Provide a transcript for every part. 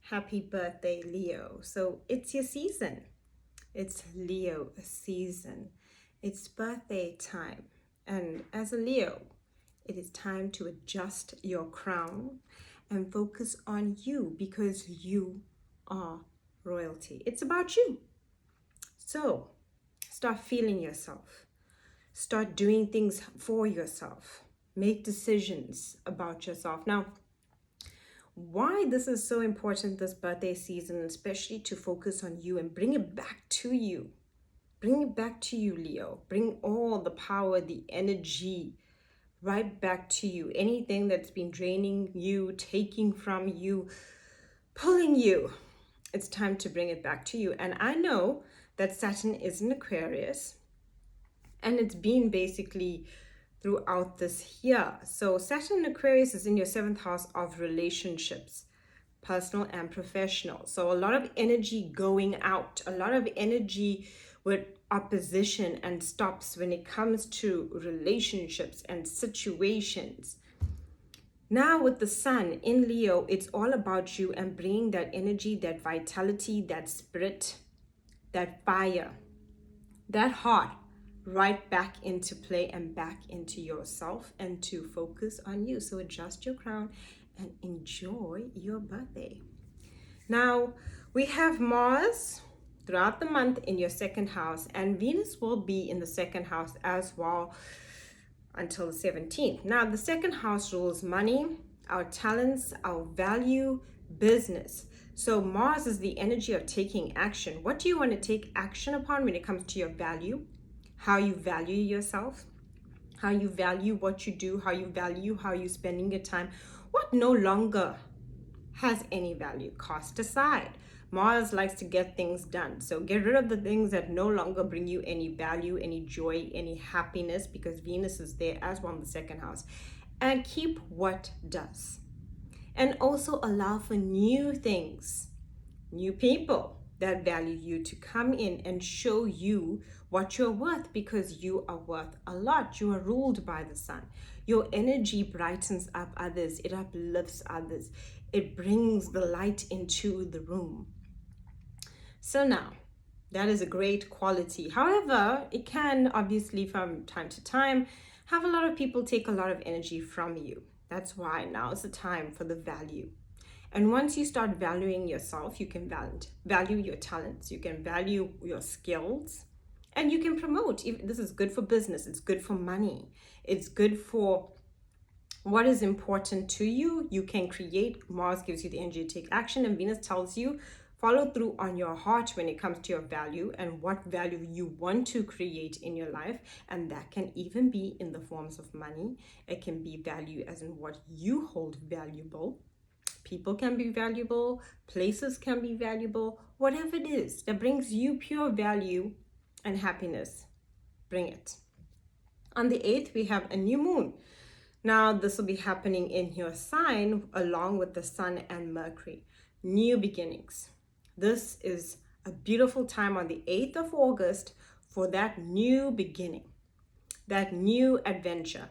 Happy birthday, Leo. So it's your season. It's Leo season. It's birthday time. And as a Leo, it is time to adjust your crown and focus on you because you are royalty. It's about you. So start feeling yourself. Start doing things for yourself. Make decisions about yourself. Now, why this is so important this birthday season, especially to focus on you and bring it back to you. Bring it back to you, Leo. Bring all the power, the energy right back to you. Anything that's been draining you, taking from you, pulling you, it's time to bring it back to you. And I know that Saturn is in Aquarius and it's been basically throughout this year. So Saturn in Aquarius is in your 7th house of relationships, personal and professional. So a lot of energy going out, a lot of energy with opposition and stops when it comes to relationships and situations. Now with the sun in Leo, it's all about you and bringing that energy, that vitality, that spirit, that fire, that heart right back into play and back into yourself and to focus on you. So adjust your crown and enjoy your birthday. Now we have Mars throughout the month in your 2nd house, and Venus will be in the 2nd house as well until the 17th. Now the 2nd house rules money, our talents, our value, business. So Mars is the energy of taking action. What do you want to take action upon when it comes to your value? How you value yourself, how you value what you do, how you value how you're spending your time. What no longer has any value, cast aside. Mars likes to get things done. So get rid of the things that no longer bring you any value, any joy, any happiness, because Venus is there as well in the 2nd house. And keep what does. And also allow for new things, new people that value you to come in and show you what you're worth, because you are worth a lot. You are ruled by the sun. Your energy brightens up others. It uplifts others. It brings the light into the room. So now, that is a great quality. However, it can obviously from time to time have a lot of people take a lot of energy from you. That's why now is the time for the value. And once you start valuing yourself, you can value your talents, you can value your skills, and you can promote. This is good for business, it's good for money, it's good for what is important to you. You can create. Mars gives you the energy to take action, and Venus tells you follow through on your heart when it comes to your value and what value you want to create in your life. And that can even be in the forms of money. It can be value as in what you hold valuable. People can be valuable, places can be valuable, whatever it is that brings you pure value and happiness, bring it. On the 8th, we have a new moon. Now, this will be happening in your sign along with the sun and Mercury. New beginnings. This is a beautiful time on the 8th of August for that new beginning, that new adventure.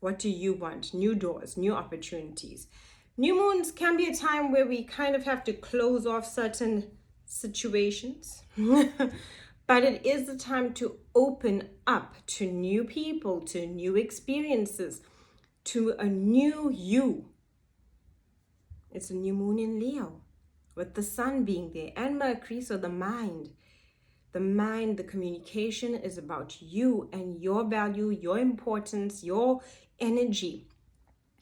What do you want? New doors, new opportunities. New moons can be a time where we kind of have to close off certain situations, but it is the time to open up to new people, to new experiences, to a new you. It's a new moon in Leo with the sun being there and Mercury, so the mind, the communication is about you and your value, your importance, your energy.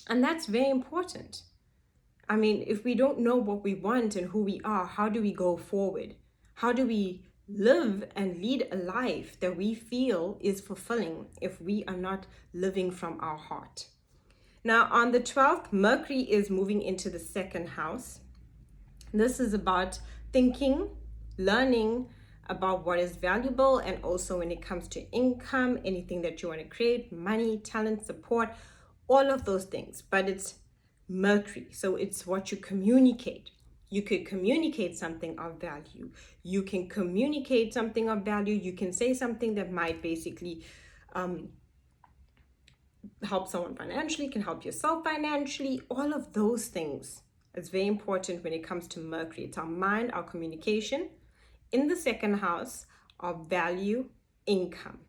And that's very important. I mean, if we don't know what we want and who we are, how do we go forward? How do we live and lead a life that we feel is fulfilling if we are not living from our heart? Now, on the 12th, Mercury is moving into the 2nd house. This is about thinking, learning about what is valuable, and also when it comes to income, anything that you want to create, money, talent, support, all of those things. But it's Mercury, so it's what you communicate. You could communicate something of value. You can communicate something of value. You can say something that might basically help someone financially, can help yourself financially. All of those things It's very important when it comes to Mercury. It's our mind, our communication. In the second house, our value, income,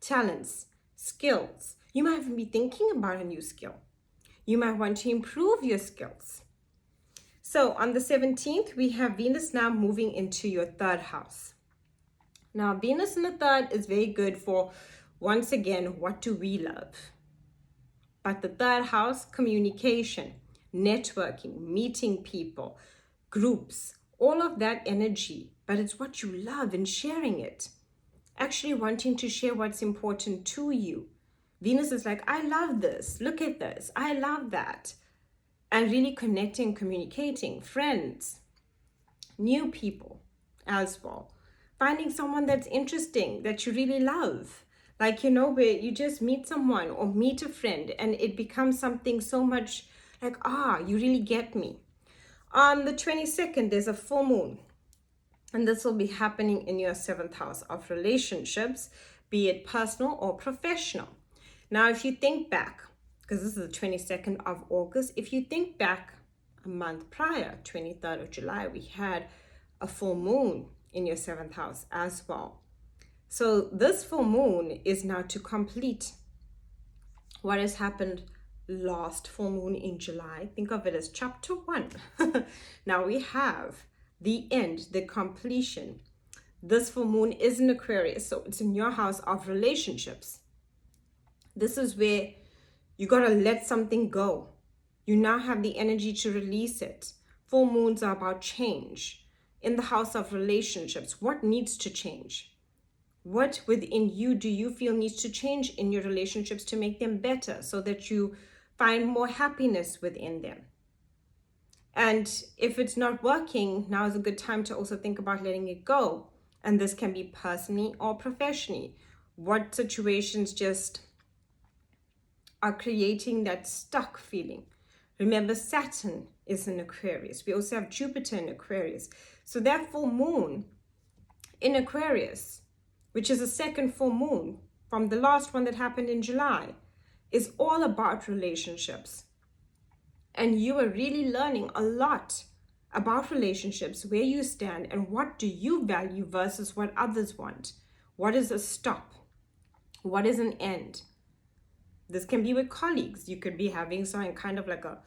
talents, skills. You might even be thinking about a new skill. You might want to improve your skills. So on the 17th, we have Venus now moving into your third house. Now, Venus in the third is very good for, once again, what do we love? But the third house, communication, networking, meeting people, groups, all of that energy, but it's what you love and sharing it. Actually wanting to share what's important to you. Venus is like, I love this, look at this, I love that. And really connecting, communicating, friends, new people as well. Finding someone that's interesting, that you really love. Like, you know, where you just meet someone or meet a friend and it becomes something so much like, you really get me. On the 22nd, there's a full moon. And this will be happening in your 7th house of relationships, be it personal or professional. Now, if you think back, because this is the 22nd of August, if you think back a month prior, 23rd of July, we had a full moon in your 7th house as well. So this full moon is now to complete what has happened last full moon in July. Think of it as chapter 1. Now we have the end, the completion. This full moon is in Aquarius, so it's in your house of relationships. This is where you got to let something go. You now have the energy to release it. Full moons are about change. In the house of relationships, what needs to change? What within you do you feel needs to change in your relationships to make them better so that you find more happiness within them? And if it's not working, now is a good time to also think about letting it go. And this can be personally or professionally. What situations just are creating that stuck feeling? Remember, Saturn is in Aquarius. We also have Jupiter in Aquarius. So that full moon in Aquarius, which is the second full moon from the last one that happened in July, is all about relationships. And you are really learning a lot about relationships, where you stand and what do you value versus what others want. What is a stop? What is an end? This can be with colleagues. You could be having some kind of like a,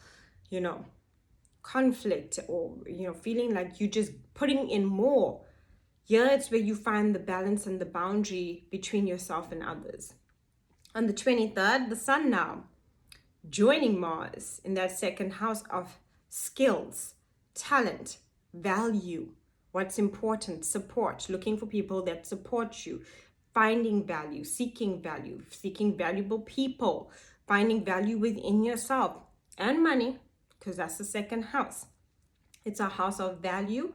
conflict, or, feeling like you're just putting in more. Here it's where you find the balance and the boundary between yourself and others. On the 23rd, the sun now joining Mars in that second house of skills, talent, value, what's important, support, looking for people that support you, finding value, seeking valuable people, finding value within yourself, and money, because that's the second house. It's a house of value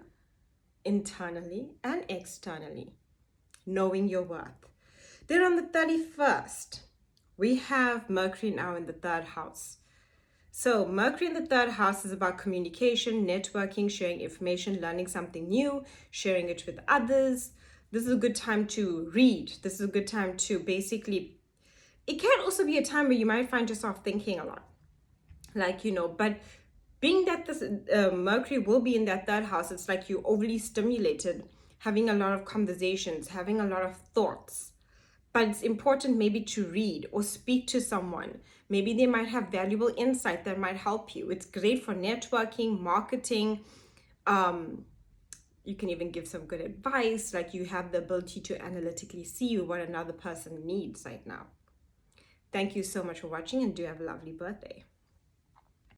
internally and externally, knowing your worth. Then on the 31st, we have Mercury now in the third house. So Mercury in the third house is about communication, networking, sharing information, learning something new, sharing it with others. This is a good time to read. This is a good time to basically, it can also be a time where you might find yourself thinking a lot. But being that this Mercury will be in that third house, it's like you're overly stimulated, having a lot of conversations, having a lot of thoughts. But it's important maybe to read or speak to someone. Maybe they might have valuable insight that might help you. It's great for networking, marketing. You can even give some good advice, like you have the ability to analytically see what another person needs right now. Thank you so much for watching, and do have a lovely birthday.